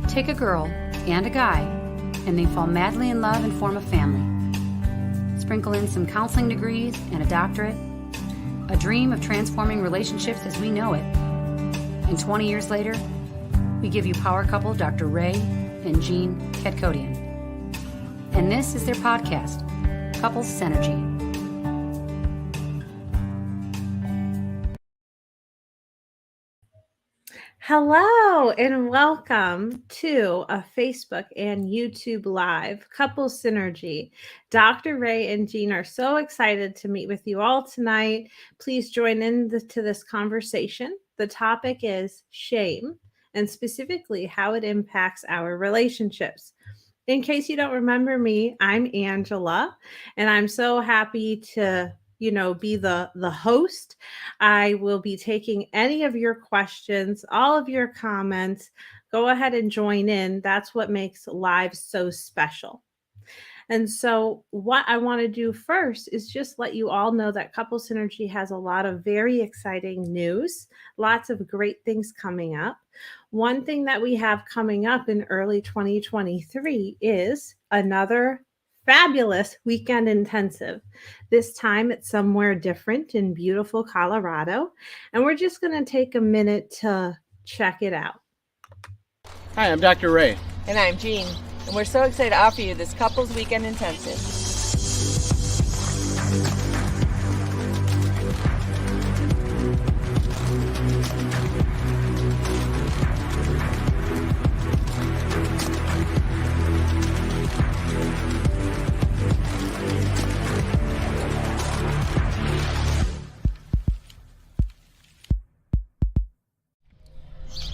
Take a girl and a guy, and they fall madly in love and form a family. Sprinkle in some counseling degrees and a doctorate, a dream of transforming relationships as we know it. And 20 years later, we give you power couple Dr. Ray and Jean Ketkodian. And this is their podcast, Couples Synergy. Hello and welcome to a Facebook and YouTube Live Couples Synergy. Dr. Ray and Jean are so excited to meet with you all tonight. Please join in to this conversation. The topic is shame, and specifically how it impacts our relationships. In case you don't remember me, I'm Angela, and I'm so happy to be the host. I will be taking any of your questions, all of your comments. Go ahead and join in. That's what makes live so special. And so what I want to do first is just let you all know that Couple Synergy has a lot of very exciting news, lots of great things coming up. One thing that we have coming up in early 2023 is another fabulous weekend intensive. This time it's somewhere different in beautiful Colorado, and we're just going to take a minute to check it out. Hi, I'm Dr. Ray. And I'm Jean, and we're so excited to offer you this Couples Weekend Intensive.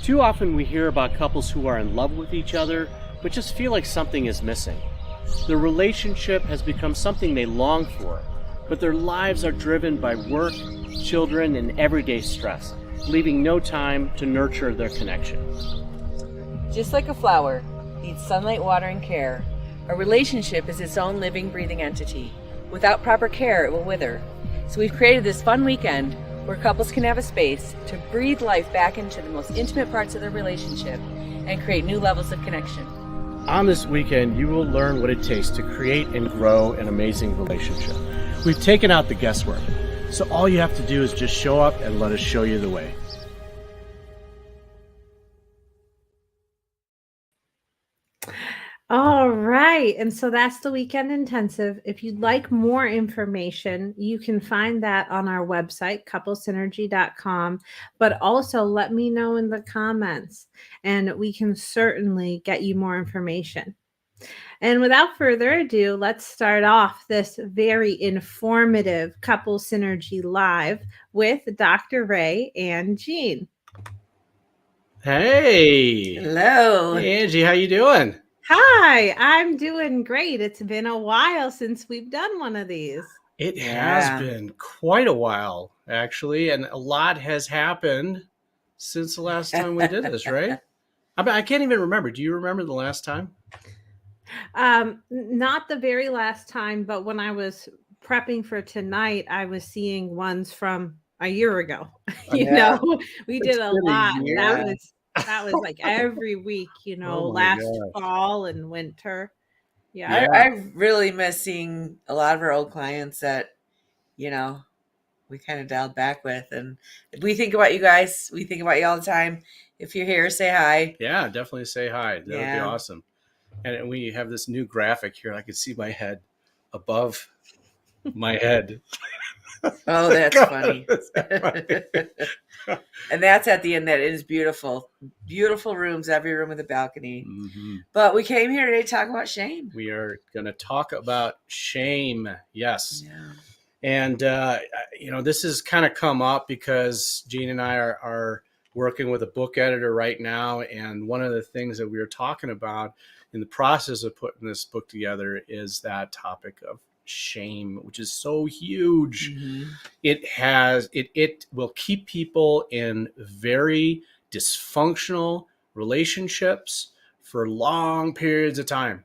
Too often we hear about couples who are in love with each other, but just feel like something is missing. The relationship has become something they long for, but their lives are driven by work, children, and everyday stress, leaving no time to nurture their connection. Just like a flower needs sunlight, water, and care, a relationship is its own living, breathing entity. Without proper care, it will wither. So we've created this fun weekend where couples can have a space to breathe life back into the most intimate parts of their relationship and create new levels of connection. On this weekend, you will learn what it takes to create and grow an amazing relationship. We've taken out the guesswork, so all you have to do is just show up and let us show you the way. All right. And so that's the weekend intensive. If you'd like more information, you can find that on our website, couplesynergy.com. But also let me know in the comments, and we can certainly get you more information. And without further ado, let's start off this very informative Couple Synergy Live with Dr. Ray and Jean. Hey! Hello. Hey, Angie, how you doing? Hi, I'm doing great. It's been a while since we've done one of these. It has been quite a while, actually, and a lot has happened since the last time we did this, right? I can't even remember. Do you remember the last time? Not the very last time, but when I was prepping for tonight, I was seeing ones from a year ago. We did a lot. That was like every week, last fall and winter. Yeah. I really miss seeing a lot of our old clients that, we kind of dialed back with. And we think about you guys. We think about you all the time. If you're here, say hi. Yeah, definitely say hi. That would be awesome. And we have this new graphic here. I can see my head above my head. Oh, that's funny. And that's at the end. That is beautiful. Beautiful rooms, every room with a balcony. Mm-hmm. But we came here today to talk about shame. We are going to talk about shame. Yes. Yeah. And, this has kind of come up because Jean and I are working with a book editor right now. And one of the things that we were talking about in the process of putting this book together is that topic of shame, which is so huge. Mm-hmm. It will keep people in very dysfunctional relationships for long periods of time,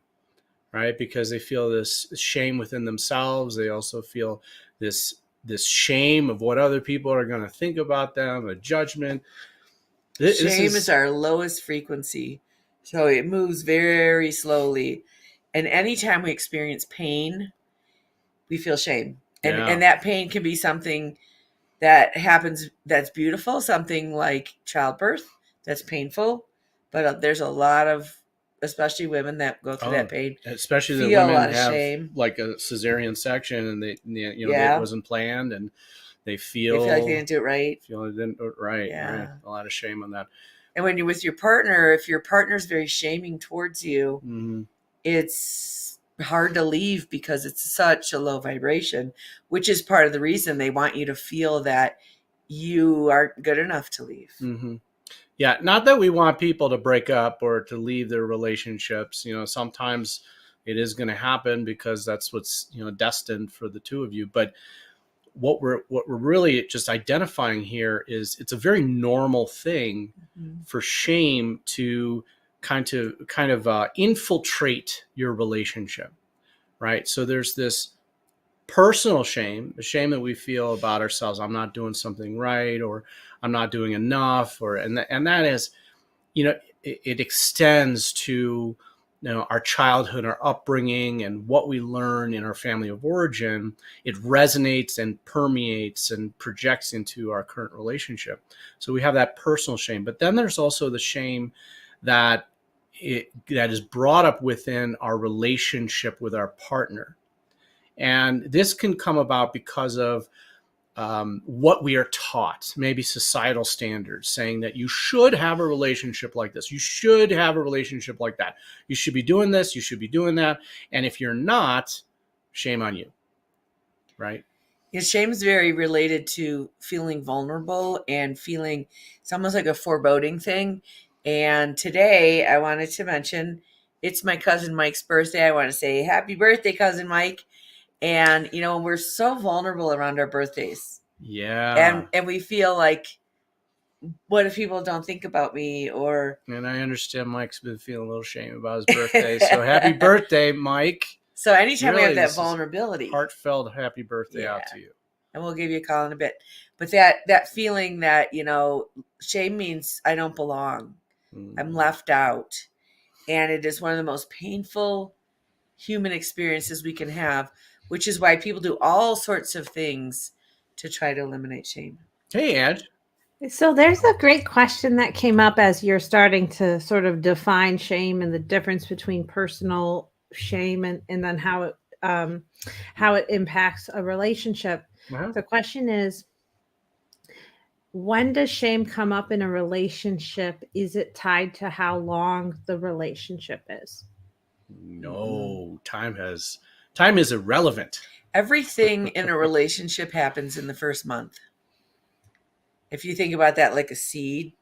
right? Because they feel this shame within themselves. They also feel this shame of what other people are going to think about them, a judgment. Shame is our lowest frequency. So it moves very slowly. And anytime we experience pain, we feel shame. Yeah. And that pain can be something that happens that's beautiful, something like childbirth that's painful. But there's a lot of, especially women that go through that pain, especially the feel a women lot of have shame. like a cesarean section and they Yeah. it wasn't planned and they They feel feel like they didn't do it right. they didn't do it right. Yeah. Right. A lot of shame on that. And when you're with your partner, if your partner's very shaming towards you, Mhm. it's hard to leave because it's such a low vibration, which is part of the reason they want you to feel that you aren't good enough to leave. Mm-hmm. Yeah, not that we want people to break up or to leave their relationships. Sometimes it is going to happen because that's what's destined for the two of you. But what we're really just identifying here is it's a very normal thing for shame to kind of infiltrate your relationship, right? So there's this personal shame, the shame that we feel about ourselves. I'm not doing something right, or I'm not doing enough, and that is, it extends to our childhood, our upbringing, and what we learn in our family of origin. It resonates and permeates and projects into our current relationship. So we have that personal shame, but then there's also the shame that is brought up within our relationship with our partner. And this can come about because of what we are taught, maybe societal standards saying that you should have a relationship like this. You should have a relationship like that. You should be doing this. You should be doing that. And if you're not, shame on you. Right? Yeah, shame is very related to feeling vulnerable and feeling, it's almost like a foreboding thing. And today I wanted to mention it's my cousin Mike's birthday. I want to say happy birthday, cousin Mike. And, we're so vulnerable around our birthdays. Yeah. And we feel like, what if people don't think about me? And I understand Mike's been feeling a little shame about his birthday. So happy birthday, Mike. So anytime we Really, have this that is vulnerability, heartfelt happy birthday out to you. and we'll give you a call in a bit. But that feeling that, shame means I don't belong. I'm left out. And it is one of the most painful human experiences we can have, which is why people do all sorts of things to try to eliminate shame. Hey, Ed. So there's a great question that came up as you're starting to sort of define shame and the difference between personal shame and then how it impacts a relationship. Uh-huh. The question is, when does shame come up in a relationship? Is it tied to how long the relationship is? No, time is irrelevant. Everything in a relationship happens in the first month. If you think about that like a seed,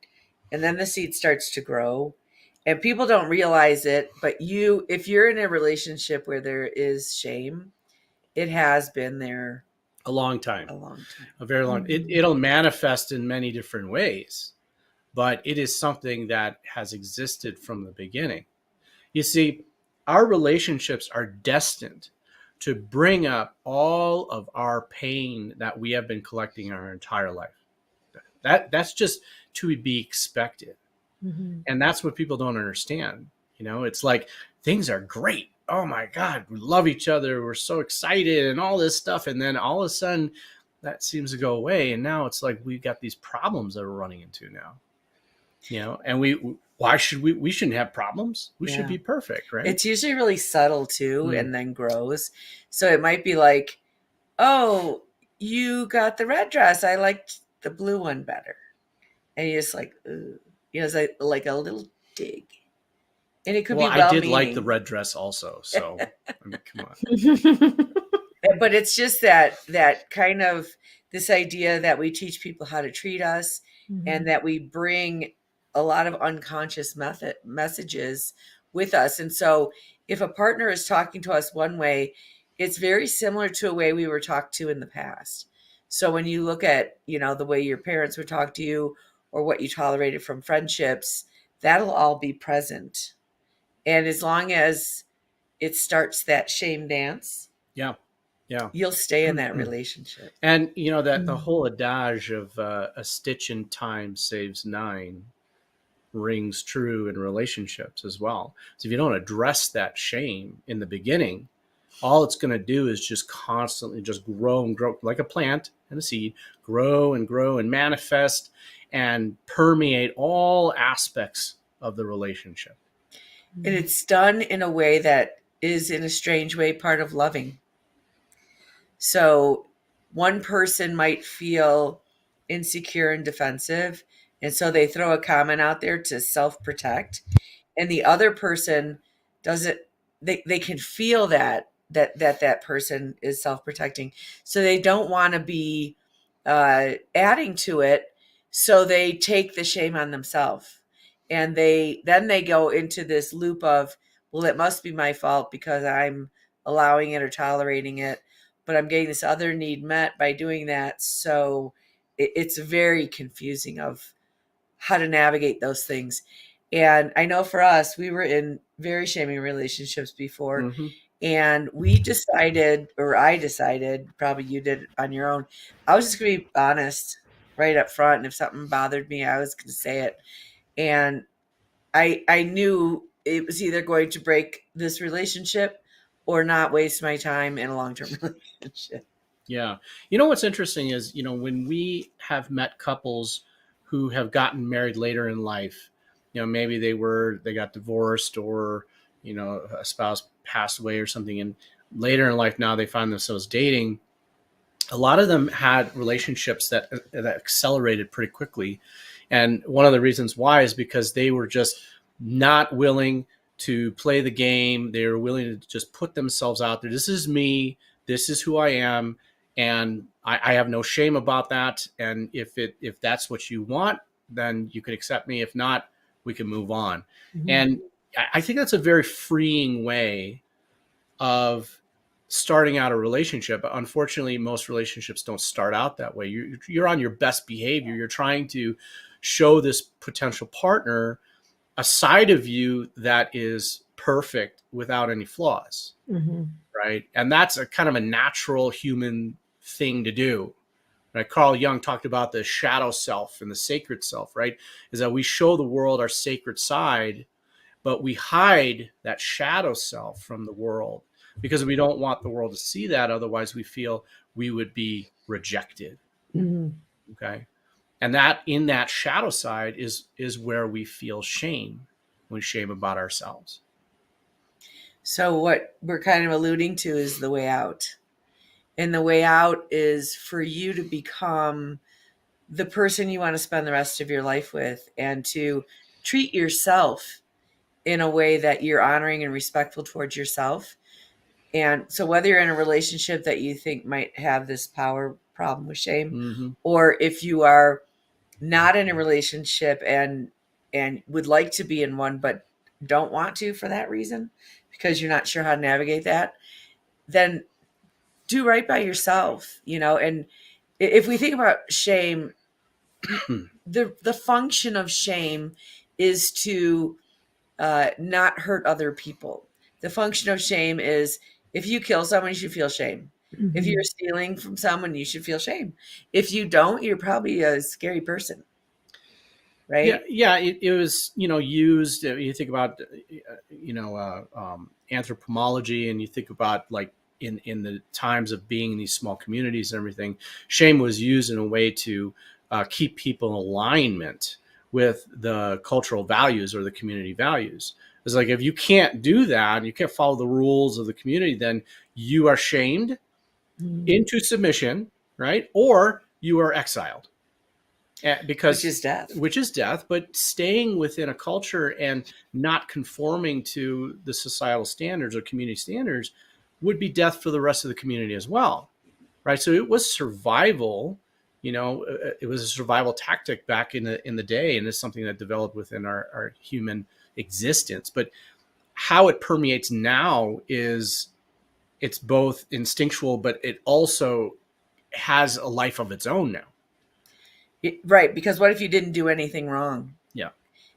and then the seed starts to grow, and people don't realize it, but if you're in a relationship where there is shame, it has been there A long time. A very long. Mm-hmm. It'll manifest in many different ways, but it is something that has existed from the beginning. You see, our relationships are destined to bring up all of our pain that we have been collecting our entire life. That's just to be expected. Mm-hmm. And that's what people don't understand. It's like things are great. Oh my God, we love each other. We're so excited and all this stuff. And then all of a sudden that seems to go away. And now it's like we've got these problems that we're running into now. And we shouldn't have problems. We should be perfect, right? It's usually really subtle too, and then grows. So it might be like, oh, you got the red dress. I liked the blue one better. And you're just like, ugh. It's like a little dig. And it could be well-meaning. I did like the red dress also. So, I mean, come on. But it's just that kind of this idea that we teach people how to treat us, and that we bring a lot of unconscious messages with us. And so if a partner is talking to us one way, it's very similar to a way we were talked to in the past. So when you look at, the way your parents would talk to you or what you tolerated from friendships, that'll all be present. And as long as it starts that shame dance, you'll stay in that relationship. And that the whole adage of a stitch in time saves 9 rings true in relationships as well. So if you don't address that shame in the beginning, all it's going to do is just constantly just grow and grow, like a plant and a seed, grow and manifest and permeate all aspects of the relationship. And it's done in a way that is, in a strange way, part of loving. So one person might feel insecure and defensive, and so they throw a comment out there to self-protect, and the other person doesn't, they can feel that person is self-protecting, so they don't want to be adding to it, so they take the shame on themselves, and they go into this loop of, well, it must be my fault because I'm allowing it or tolerating it, but I'm getting this other need met by doing that. So it's very confusing of how to navigate those things. And I know for us, we were in very shaming relationships before. Mm-hmm. And we decided, or I decided, probably you did on your own, I was just going to be honest right up front. And if something bothered me, I was going to say it. And I knew it was either going to break this relationship or not waste my time in a long-term relationship. Yeah. You know, what's interesting is, you know, when we have met couples who have gotten married later in life, you know, maybe they got divorced, or, you know, a spouse passed away or something, and later in life now they find themselves dating. A lot of them had relationships that accelerated pretty quickly. And one of the reasons why is because they were just not willing to play the game. They were willing to just put themselves out there. This is me. This is who I am. And I have no shame about that. And if that's what you want, then you could accept me. If not, we can move on. Mm-hmm. And I think that's a very freeing way of starting out a relationship. Unfortunately, most relationships don't start out that way. You're on your best behavior. You're trying to show this potential partner a side of you that is perfect without any flaws. Mm-hmm. Right. And that's a kind of a natural human thing to do. Right. Carl Jung talked about the shadow self and the sacred self, right? Is that we show the world our sacred side, but we hide that shadow self from the world because we don't want the world to see that. Otherwise, we feel we would be rejected. Mm-hmm. Okay. And that in that shadow side is where we feel shame. We shame about ourselves. So what we're kind of alluding to is the way out. And the way out is for you to become the person you want to spend the rest of your life with, and to treat yourself in a way that you're honoring and respectful towards yourself. And so whether you're in a relationship that you think might have this power problem with shame, mm-hmm. or if you are not in a relationship and would like to be in one, but don't want to for that reason, because you're not sure how to navigate that, then do right by yourself, you know. And if we think about shame, the function of shame is to not hurt other people. The function of shame is, if you kill someone, you should feel shame. Mm-hmm. If you're stealing from someone, you should feel shame. If you don't, you're probably a scary person. Right? Yeah. It was, you know, used. You think about, anthropomology, and you think about like in the times of being in these small communities and everything. Shame was used in a way to keep people in alignment with the cultural values or the community values. It's like, if you can't do that, you can't follow the rules of the community, then you are shamed into submission, right? Or you are exiled. Because which is death, but staying within a culture and not conforming to the societal standards or community standards would be death for the rest of the community as well, right? So it was survival, you know, it was a survival tactic back in the day, and it's something that developed within our human existence. But how it permeates now is it's both instinctual, but it also has a life of its own now. Right, because what if you didn't do anything wrong? Yeah.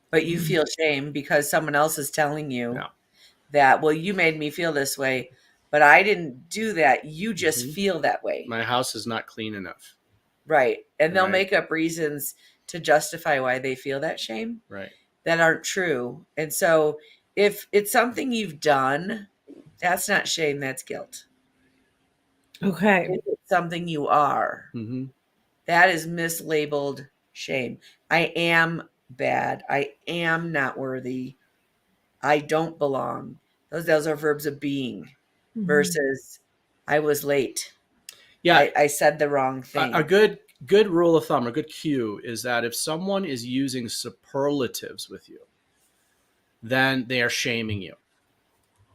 But you feel shame because someone else is telling you that, well, you made me feel this way, but I didn't do that. You just feel that way. My house is not clean enough. Right. And they'll make up reasons to justify why they feel that shame. Right. that aren't true. And so if it's something you've done, that's not shame, that's guilt. Okay. If it's something you are, Mm-hmm. that is mislabeled shame. I am bad. I am not worthy. I don't belong. Those are verbs of being versus I was late. Yeah, I said the wrong thing. a good rule of thumb, a good cue is that if someone is using superlatives with you, then they are shaming you,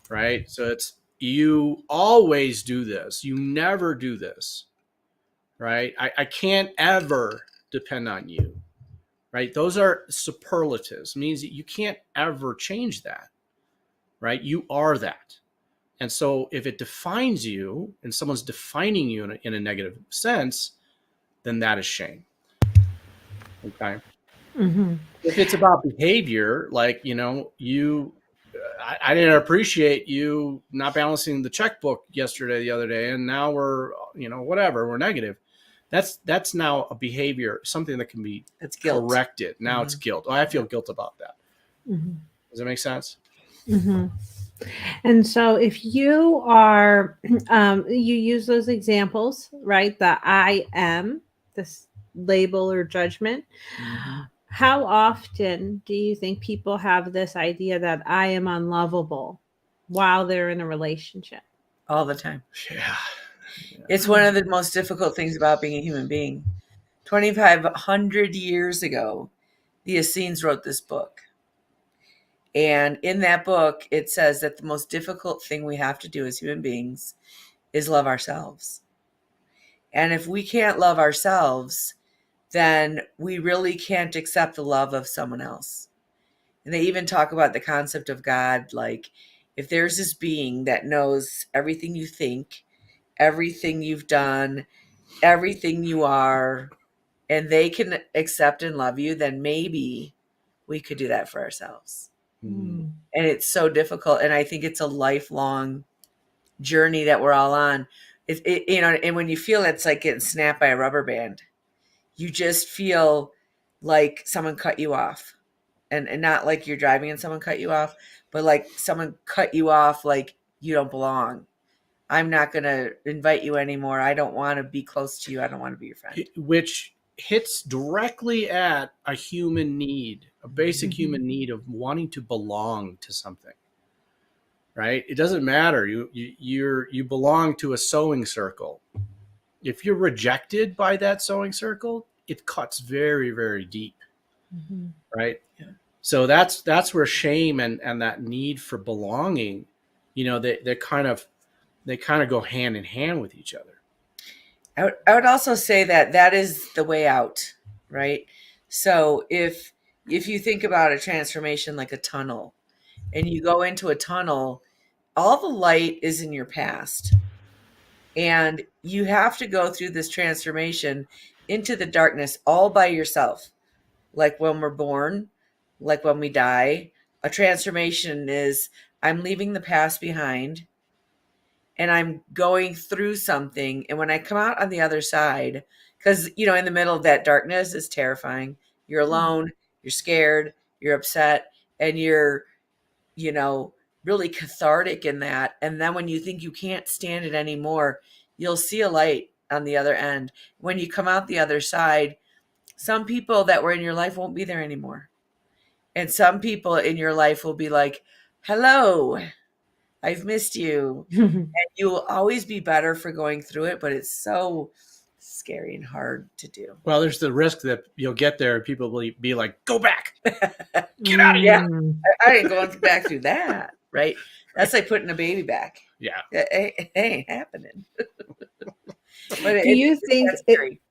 right? So it's you always do this, you never do this, right? I can't ever depend on you, right? Those are superlatives, means that you can't ever change that, right? You are that. And so if it defines you and someone's defining you in a negative sense, then that is shame. Okay. If it's about behavior, like, I didn't appreciate you not balancing the checkbook the other day, and now we're, whatever, we're negative. That's now a behavior, something that can be It's guilt. corrected. Now it's guilt. Oh, I feel guilt about that. Does that make sense? And so if you are, you use those examples, right? The I am, this label or judgment. How often do you think people have this idea that I am unlovable while they're in a relationship? All the time. Yeah. It's one of the most difficult things about being a human being. 2,500 years ago, the Essenes wrote this book. And in that book, it says that the most difficult thing we have to do as human beings is love ourselves. And if we can't love ourselves, then we really can't accept the love of someone else. And they even talk about the concept of God, like if there's this being that knows everything you think, everything you've done, everything you are, and they can accept and love you, then maybe we could do that for ourselves. And it's so difficult. And I think it's a lifelong journey that we're all on. And when you feel it's like getting snapped by a rubber band, you just feel like someone cut you off. And not like you're driving and someone cut you off, but like someone cut you off like you don't belong. I'm not going to invite you anymore. I don't want to be close to you. I don't want to be your friend. Which hits directly at a human need, a basic human need of wanting to belong to something, right? It doesn't matter. You belong to a sewing circle. If you're rejected by that sewing circle, it cuts very, very deep, right? Yeah. So that's where shame and that need for belonging, they kind of go hand in hand with each other. I would also say that is the way out, right? So if you think about a transformation like a tunnel, and you go into a tunnel, all the light is in your past. And you have to go through this transformation into the darkness all by yourself. Like when we're born, like when we die, a transformation is I'm leaving the past behind and I'm going through something. And when I come out on the other side, because, in the middle of that darkness is terrifying. You're alone, you're scared, you're upset, and you're, really cathartic in that. And then when you think you can't stand it anymore, you'll see a light on the other end. When you come out the other side, some people that were in your life won't be there anymore. And some people in your life will be like, hello, I've missed you. And you will always be better for going through it, but it's so scary and hard to do. Well, there's the risk that you'll get there and people will be like, go back. Get out of here. Yeah, I ain't going back through that, right? That's like putting a baby back. Yeah. It ain't happening. But do you think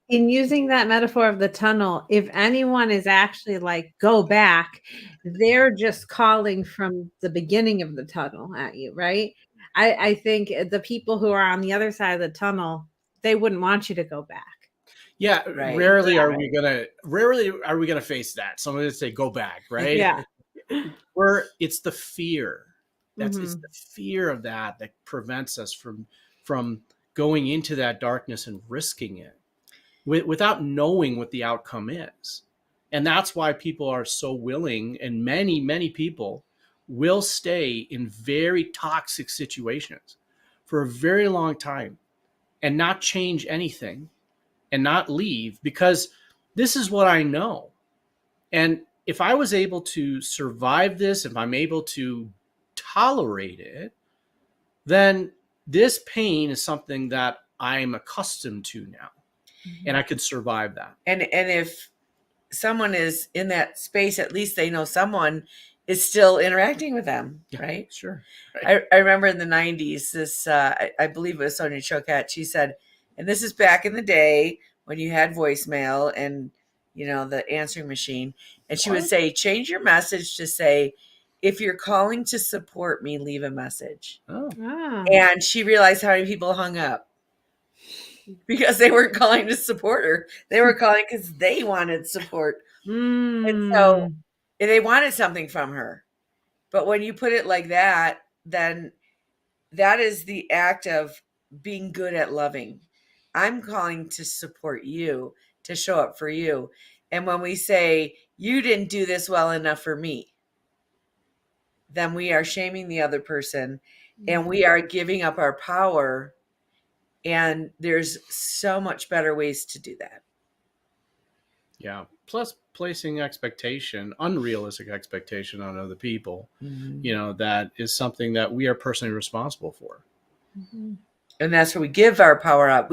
in using that metaphor of the tunnel, if anyone is actually like, go back, they're just calling from the beginning of the tunnel at you, right? I think the people who are on the other side of the tunnel, they wouldn't want you to go back. Yeah. Right. Rarely are we gonna face that. Someone would say, go back, right? Yeah. It's the fear. It's the fear of that prevents us from going into that darkness and risking it without knowing what the outcome is. And that's why people are so willing, and many people will stay in very toxic situations for a very long time and not change anything and not leave, because this is what I know. And if I was able to survive this, if I'm able to tolerate it, then this pain is something that I'm accustomed to now, and I could survive that. And if someone is in that space, at least they know someone is still interacting with them, right? Sure. Right. I remember in the 90s, this, I believe it was Sonia Choquette, she said, and this is back in the day when you had voicemail and, you know, the answering machine. And she would say, change your message to say, if you're calling to support me, leave a message. Oh. Ah. And she realized how many people hung up because they weren't calling to support her. They were calling because they wanted support. And so they wanted something from her. But when you put it like that, then that is the act of being good at loving. I'm calling to support you, to show up for you. And when we say, you didn't do this well enough for me, then we are shaming the other person and we are giving up our power. And there's so much better ways to do that. Yeah. Plus placing expectation, unrealistic expectation on other people, you know, that is something that we are personally responsible for. And that's where we give our power up.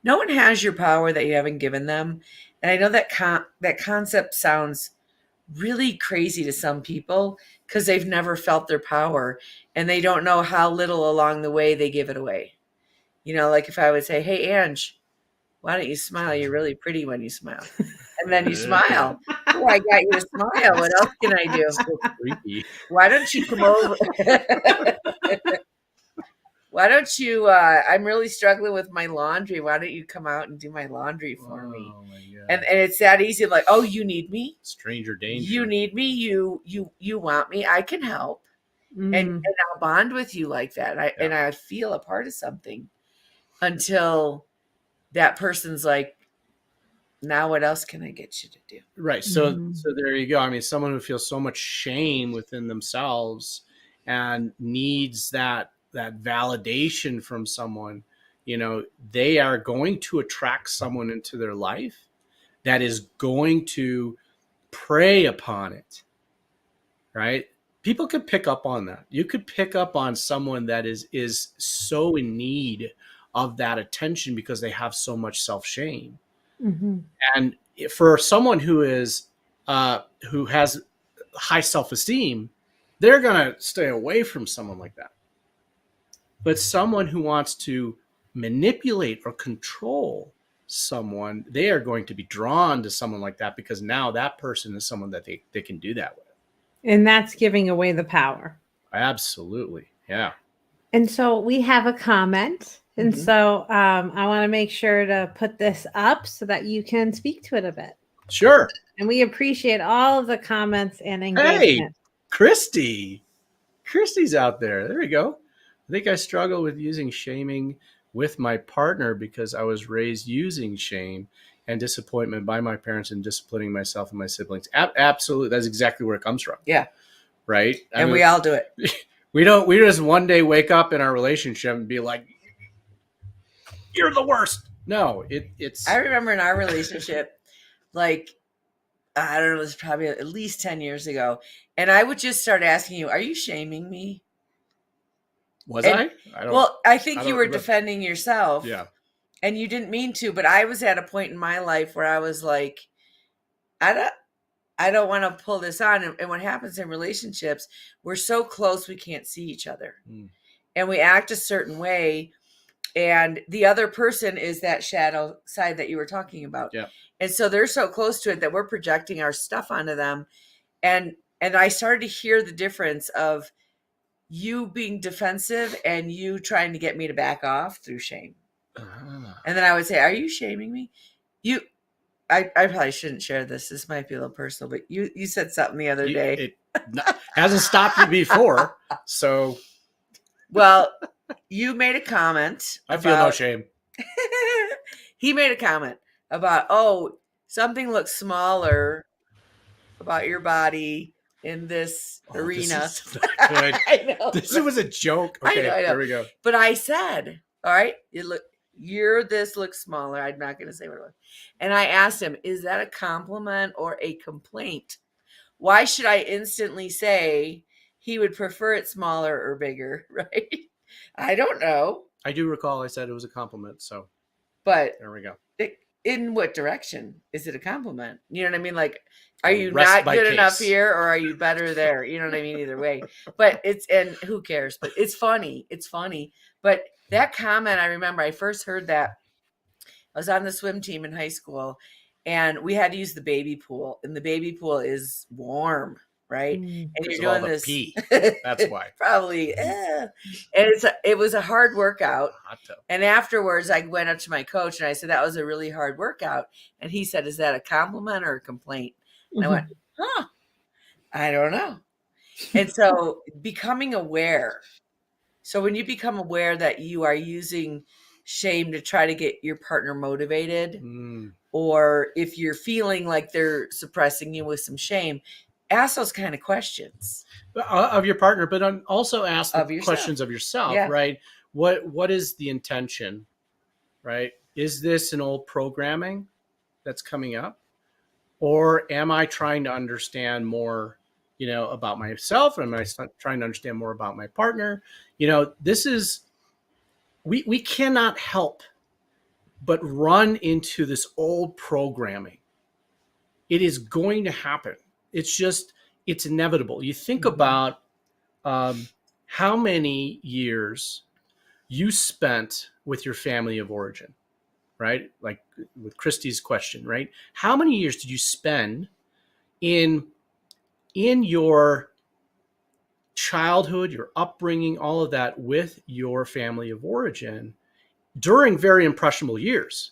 No one has your power that you haven't given them. And I know that that concept sounds really crazy to some people because they've never felt their power and they don't know how little along the way they give it away. You know, like if I would say, hey, Ange, why don't you smile? You're really pretty when you smile. And then you smile. Oh, I got you to smile. What else can I do? So creepy. Why don't you come over? Why don't you, I'm really struggling with my laundry. Why don't you come out and do my laundry for me? Oh my God. And it's that easy. Like, oh, you need me? Stranger danger. You need me? You want me? I can help. And I'll bond with you like that. And I feel a part of something until that person's like, now what else can I get you to do? Right. So there you go. I mean, someone who feels so much shame within themselves and needs that validation from someone, you know, they are going to attract someone into their life that is going to prey upon it. Right? People could pick up on that. You could pick up on someone that is so in need of that attention because they have so much self-shame. And for someone who has high self-esteem, they're going to stay away from someone like that. But someone who wants to manipulate or control someone, they are going to be drawn to someone like that because now that person is someone that they can do that with. And that's giving away the power. Absolutely. Yeah. And so we have a comment. And so I want to make sure to put this up so that you can speak to it a bit. Sure. And we appreciate all of the comments and engagement. Hey, Christy's out there. There we go. I think I struggle with using shaming with my partner because I was raised using shame and disappointment by my parents and disciplining myself and my siblings. Absolutely. That's exactly where it comes from. Yeah. Right. And we all do it. We just one day wake up in our relationship and be like, you're the worst. No, it's. I remember in our relationship, like, I don't know, it was probably at least 10 years ago. And I would just start asking you, are you shaming me? I don't. Well, I think I you don't were remember. defending yourself. Yeah. And you didn't mean to, but I was at a point in my life where I was like, I don't want to pull this on. And what happens in relationships, we're so close we can't see each other. And we act a certain way. And the other person is that shadow side that you were talking about. Yeah. And so they're so close to it that we're projecting our stuff onto them. And I started to hear the difference of you being defensive and you trying to get me to back off through shame. And then I would say, are you shaming me? I probably shouldn't share this. This might be a little personal, but you said something the other day. It hasn't stopped you before. So. Well, you made a comment. I feel no shame. He made a comment about, oh, something looks smaller about your body in this arena. This is not good. I know. This was a joke. I Okay, know, I know. there we go. But I said, all right, this looks smaller. I'm not going to say what it was. And I asked him, is that a compliment or a complaint? Why should I instantly say he would prefer it smaller or bigger, right? I don't know. I do recall I said it was a compliment, so But there we go. in what direction is it a compliment? You know what I mean? Like, are you Rest not my good enough case. here, or are you better there? You know what I mean? Either way. But and who cares? But it's funny. It's funny. But that comment, I remember I first heard that. I was on the swim team in high school, and we had to use the baby pool, and the baby pool is warm, right? And Because you're of all doing the this. pee. That's why. Probably. And it was a hard workout. Hot tub. And afterwards, I went up to my coach and I said, that was a really hard workout. And he said, is that a compliment or a complaint? And I went, I don't know. And so becoming aware. So when you become aware that you are using shame to try to get your partner motivated, or if you're feeling like they're suppressing you with some shame, ask those kind of questions. Of your partner, but also ask Of the yourself. questions of yourself, Yeah. right? What is the intention, right? Is this an old programming that's coming up? Or am I trying to understand more, about myself? Am I trying to understand more about my partner? This is, we cannot help but run into this old programming. It is going to happen. It's inevitable. You think about how many years you spent with your family of origin, right? Like with Christy's question, right? How many years did you spend in your childhood, your upbringing, all of that with your family of origin during very impressionable years,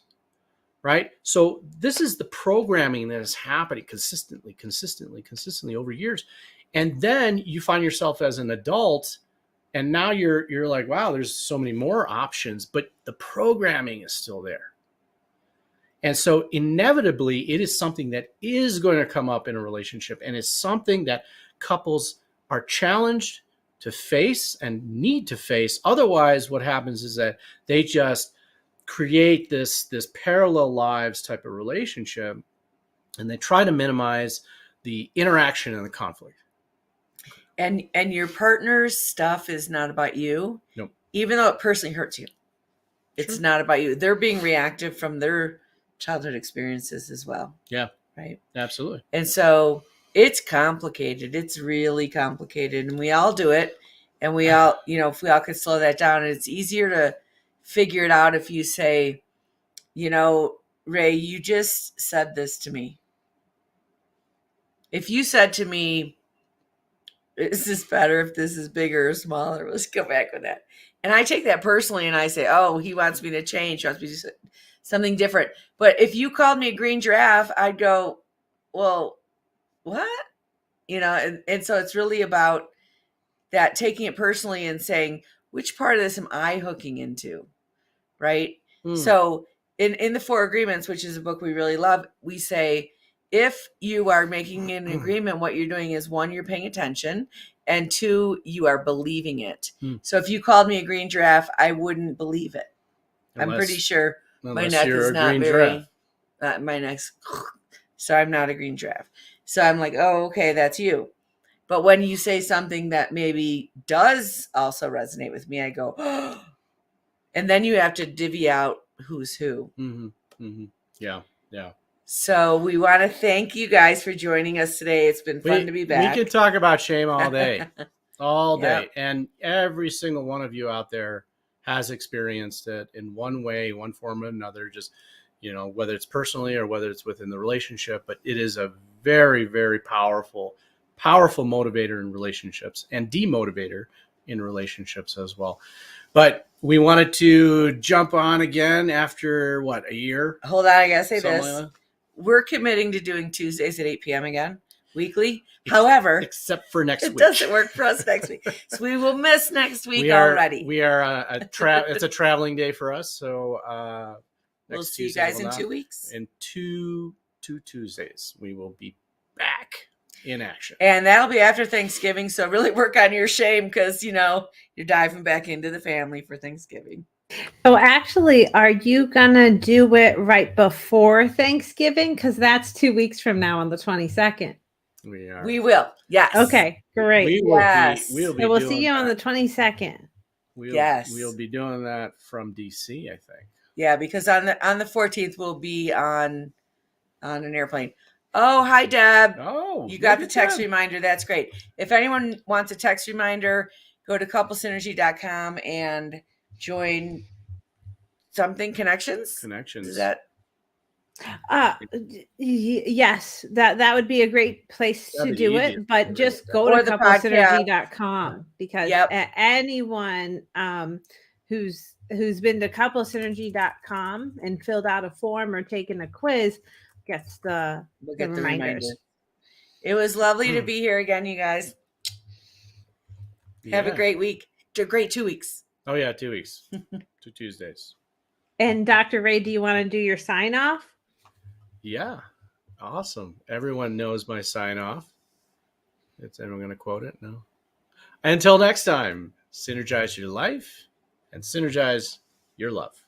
right? So this is the programming that is happening consistently over years. And then you find yourself as an adult, and now you're like, wow, there's so many more options, but the programming is still there. And so inevitably, it is something that is going to come up in a relationship, and it's something that couples are challenged to face and need to face. Otherwise, what happens is that they just create this parallel lives type of relationship, and they try to minimize the interaction and the conflict. And your partner's stuff is not about you. Nope. Even though it personally hurts you. It's Sure. not about you. They're being reactive from their childhood experiences as well. Yeah. Right. Absolutely. And so it's complicated. It's really complicated. And we all do it. And we all, if we all could slow that down, and it's easier to figure it out if you say, Ray, you just said this to me. If you said to me, is this better if this is bigger or smaller? Let's go back with that. And I take that personally and I say, oh, he wants me to change. He wants me to do something different. But if you called me a green giraffe, I'd go, well, what? And so it's really about that, taking it personally and saying, which part of this am I hooking into? Right? So in the 4 Agreements, which is a book we really love, we say, if you are making an agreement, what you're doing is, 1, you're paying attention, and 2, you are believing it. So if you called me a green giraffe, I wouldn't believe it. I'm pretty sure my neck is not very, my neck's, so I'm not a green giraffe. So I'm like, oh, okay, that's you. But when you say something that maybe does also resonate with me, I go, oh, and then you have to divvy out who's who. Yeah. Yeah. So we want to thank you guys for joining us today. It's been fun to be back. We can talk about shame all day, all day. Yep. And every single one of you out there has experienced it in one way, one form or another, just, whether it's personally or whether it's within the relationship. But it is a very, very powerful motivator in relationships, and demotivator in relationships as well. But we wanted to jump on again after a year? Hold on, I gotta say Something this. like that? We're committing to doing Tuesdays at 8 p.m. again, weekly. However, Except for next it week. doesn't work for us next week. So we will miss next week already. We are it's a traveling day for us. So We'll next see you Tuesday guys will in not. 2 weeks. In two Tuesdays, we will be back. in action. And that'll be after Thanksgiving. So really work on your shame because, you're diving back into the family for Thanksgiving. So actually, are you gonna do it right before Thanksgiving? Because that's 2 weeks from now on the 22nd. We are. We will. Yes. Okay, great. We will Yes. be. We'll be So we'll doing see you on the that. 22nd. Yes. We'll be doing that from DC, I think. Yeah, because on the 14th we'll be on an airplane. Oh, hi Deb. Oh, You got the look at text that. reminder. That's great. If anyone wants a text reminder, go to couplesynergy.com and join something connections. Connections. Is that Yes, that would be a great place That'd to be the do easiest it, but way just to go Or to the podcast. couplesynergy.com because Yep. anyone who's been to couplesynergy.com and filled out a form or taken a quiz gets we'll get the reminders. reminder. It was lovely to be here again, you guys. Have a Yeah. great week. A great 2 weeks. Oh yeah, 2 weeks. 2 Tuesdays. And Dr. Ray, do you want to do your sign off? Yeah. Awesome. Everyone knows my sign off. Is anyone going to quote it? No. Until next time, synergize your life and synergize your love.